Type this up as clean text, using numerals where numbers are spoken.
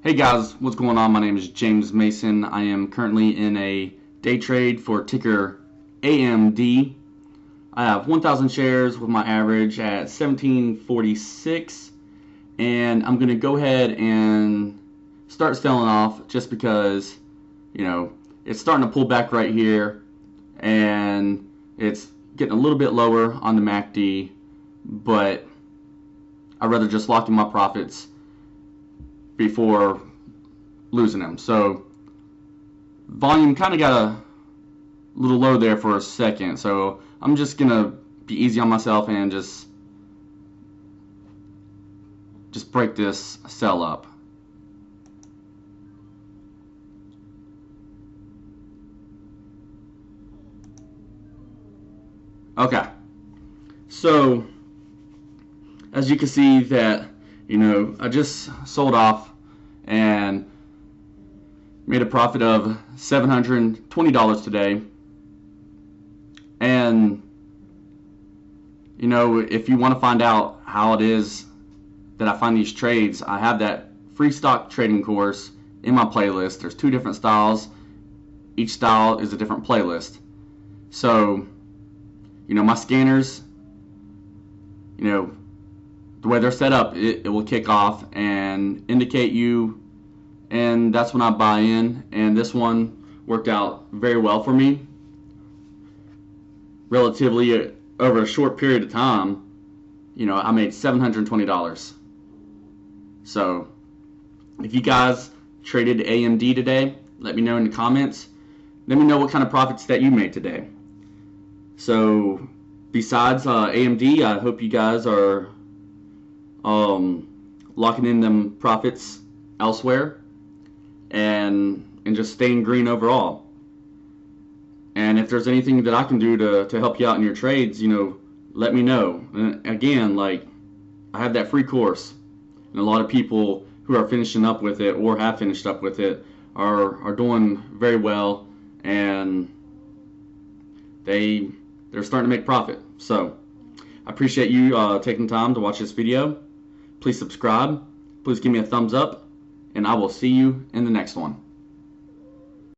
Hey guys, what's going on? My name is James Mason. I am currently in a day trade for ticker AMD. I have 1,000 shares with my average at 1746, and I'm going to go ahead and start selling off just because, it's starting to pull back right here, and it's getting a little bit lower on the MACD, but I'd rather just lock in my profits before losing them. So volume kind of got a little low there for a second, so I'm just gonna be easy on myself and just break this sell up. Okay, so as you can see that I just sold off and made a profit of $720 today. And if you want to find out how it is that I find these trades, I have that free stock trading course in my playlist. There's 2 different styles. Each style is a different playlist. So my scanners, the way they're set up, it will kick off and indicate you, and that's when I buy in. And this one worked out very well for me. Relatively over a short period of time, I made $720. So if you guys traded AMD today, let me know in the comments. Let me know what kind of profits that you made today. So besides AMD, I hope you guys are locking in them profits elsewhere and just staying green overall. And if there's anything that I can do to help you out in your trades, let me know. And again, like, I have that free course, and a lot of people who are finishing up with it or have finished up with it are doing very well, and they're starting to make profit. So I appreciate you taking time to watch this video. Please subscribe. Please give me a thumbs up, and I will see you in the next one.